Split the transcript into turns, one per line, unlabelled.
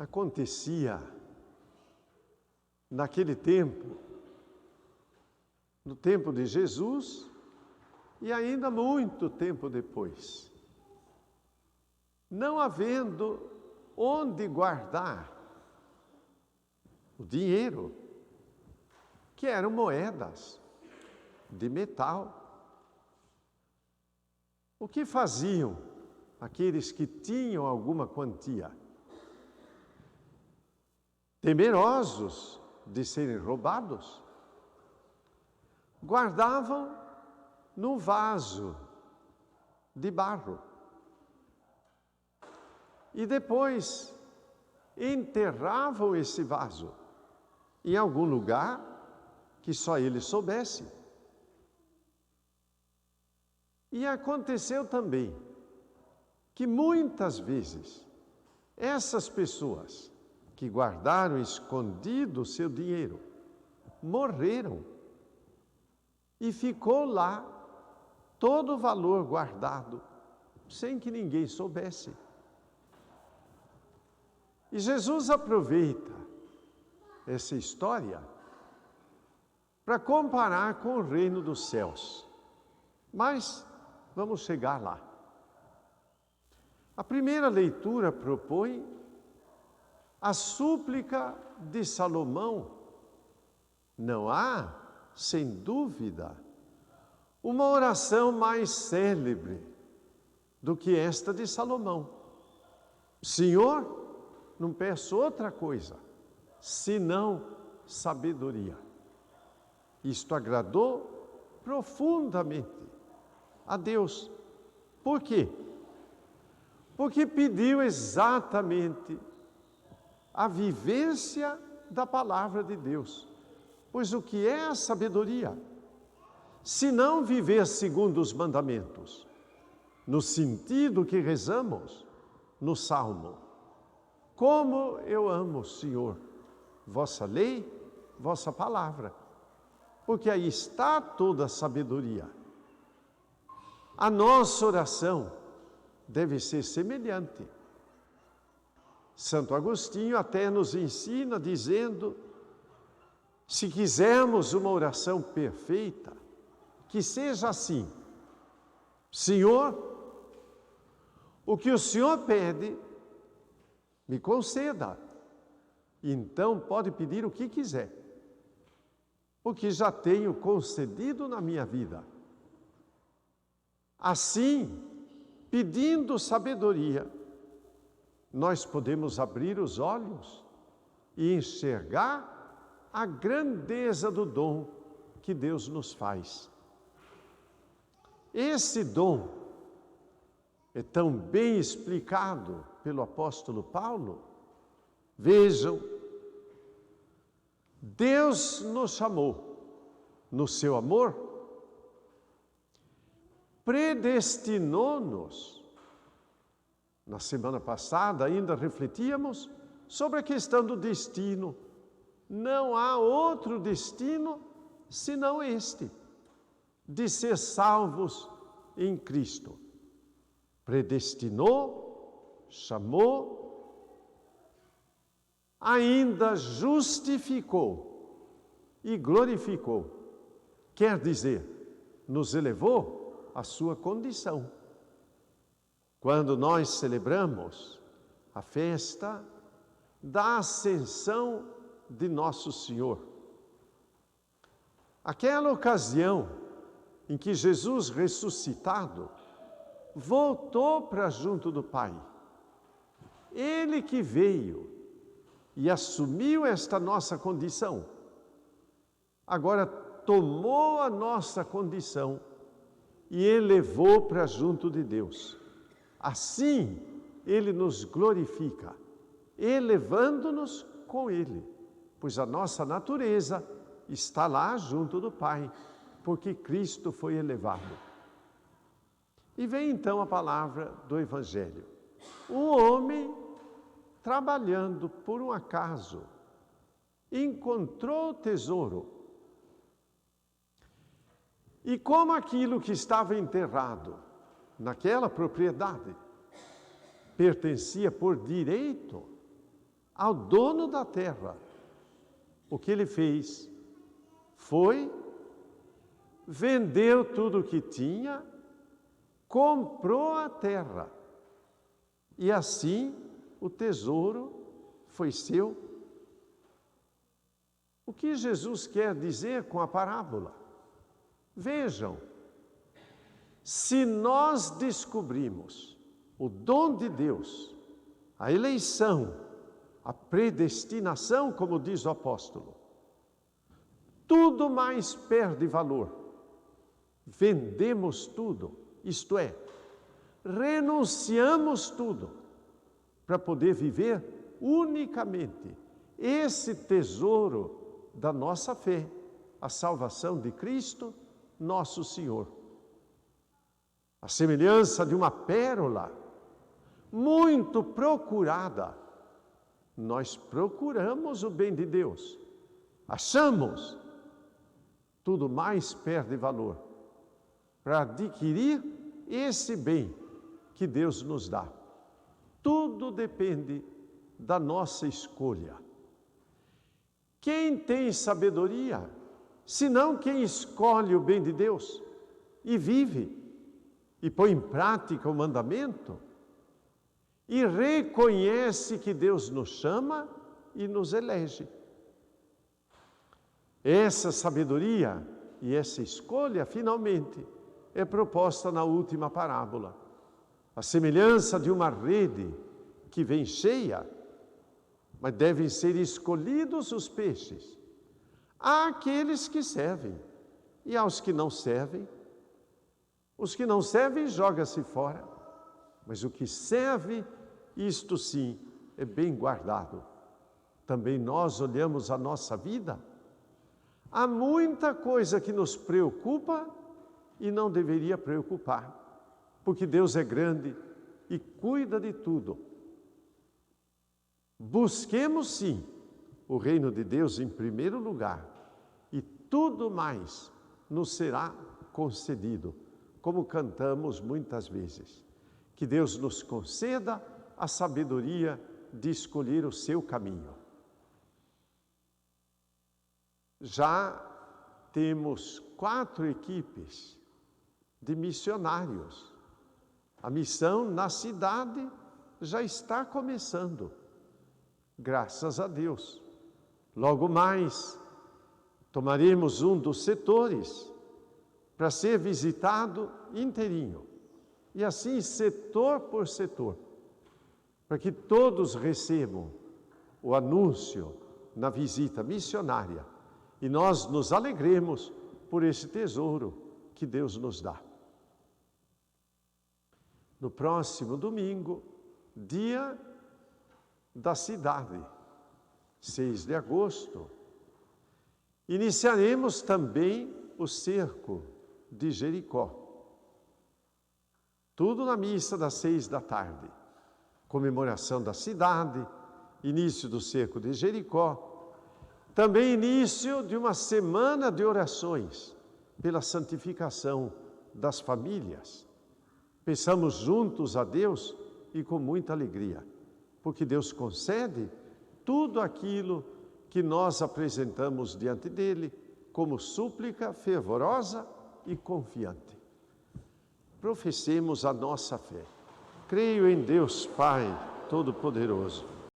acontecia naquele tempo, no tempo de Jesus e ainda muito tempo depois. Não havendo onde guardar o dinheiro, que eram moedas de metal. O que faziam aqueles que tinham alguma quantia? Temerosos de serem roubados, guardavam num vaso de barro e depois enterravam esse vaso em algum lugar que só eles soubessem. E aconteceu também que muitas vezes essas pessoas que guardaram escondido o seu dinheiro morreram e ficou lá todo o valor guardado sem que ninguém soubesse. E Jesus aproveita essa história para comparar com o reino dos céus. Mas vamos chegar lá. A primeira leitura propõe a súplica de Salomão. Não há, sem dúvida, uma oração mais célebre do que esta de Salomão. Senhor, não peço outra coisa, senão sabedoria. Isto agradou profundamente a Deus. Por quê? Porque pediu exatamente a vivência da palavra de Deus. Pois o que é a sabedoria? Se não viver segundo os mandamentos, no sentido que rezamos no Salmo. Como eu amo, Senhor, vossa lei, vossa palavra. Porque aí está toda a sabedoria. A nossa oração deve ser semelhante. Santo Agostinho até nos ensina dizendo, se quisermos uma oração perfeita, que seja assim: Senhor, o que o Senhor pede, me conceda. Então pode pedir o que quiser, porque já tenho concedido na minha vida. Assim, pedindo sabedoria, nós podemos abrir os olhos e enxergar a grandeza do dom que Deus nos faz. Esse dom é tão bem explicado pelo apóstolo Paulo. Vejam, Deus nos chamou no seu amor, predestinou-nos. Na semana passada ainda refletíamos sobre a questão do destino. Não há outro destino senão este, de ser salvos em Cristo. Predestinou, chamou, ainda justificou e glorificou. Quer dizer, nos elevou à sua condição. Quando nós celebramos a festa da ascensão de Nosso Senhor, aquela ocasião em que Jesus ressuscitado voltou para junto do Pai, Ele que veio e assumiu esta nossa condição, agora tomou a nossa condição e elevou para junto de Deus. Assim, Ele nos glorifica, elevando-nos com Ele, pois a nossa natureza está lá junto do Pai, porque Cristo foi elevado. E vem então a palavra do Evangelho. Um homem, trabalhando por um acaso, encontrou o tesouro. E como aquilo que estava enterrado naquela propriedade pertencia por direito ao dono da terra. O que ele fez foi, vendeu tudo o que tinha, comprou a terra. E assim o tesouro foi seu. O que Jesus quer dizer com a parábola? Vejam, se nós descobrimos o dom de Deus, a eleição, a predestinação, como diz o apóstolo, tudo mais perde valor. Vendemos tudo, isto é, renunciamos tudo para poder viver unicamente esse tesouro da nossa fé, a salvação de Cristo, nosso Senhor. A semelhança de uma pérola muito procurada, nós procuramos o bem de Deus, achamos, tudo mais perde valor para adquirir esse bem que Deus nos dá. Tudo depende da nossa escolha. Quem tem sabedoria, senão quem escolhe o bem de Deus e vive, e põe em prática o mandamento, e reconhece que Deus nos chama e nos elege. Essa sabedoria e essa escolha, finalmente, é proposta na última parábola. A semelhança de uma rede que vem cheia, mas devem ser escolhidos os peixes. Há aqueles que servem, e aos que não servem. Os que não servem, joga-se fora. Mas o que serve, isto sim, é bem guardado. Também nós olhamos a nossa vida. Há muita coisa que nos preocupa e não deveria preocupar, porque Deus é grande e cuida de tudo. Busquemos sim o reino de Deus em primeiro lugar, e tudo mais nos será concedido, como cantamos muitas vezes. Que Deus nos conceda a sabedoria de escolher o seu caminho. Já temos 4 equipes de missionários. A missão na cidade já está começando, graças a Deus. Logo mais, tomaremos um dos setores para ser visitado inteirinho, e assim setor por setor, para que todos recebam o anúncio na visita missionária e nós nos alegremos por esse tesouro que Deus nos dá. No próximo domingo, dia da cidade, 6 de agosto, iniciaremos também o cerco de Jericó. Tudo na missa das 6 da tarde. Comemoração da cidade, início do cerco de Jericó, também início de uma semana de orações pela santificação das famílias. Pensamos juntos a Deus e com muita alegria, porque Deus concede tudo aquilo que nós apresentamos diante dele como súplica fervorosa e confiante. Professemos a nossa fé. Creio em Deus Pai Todo-Poderoso,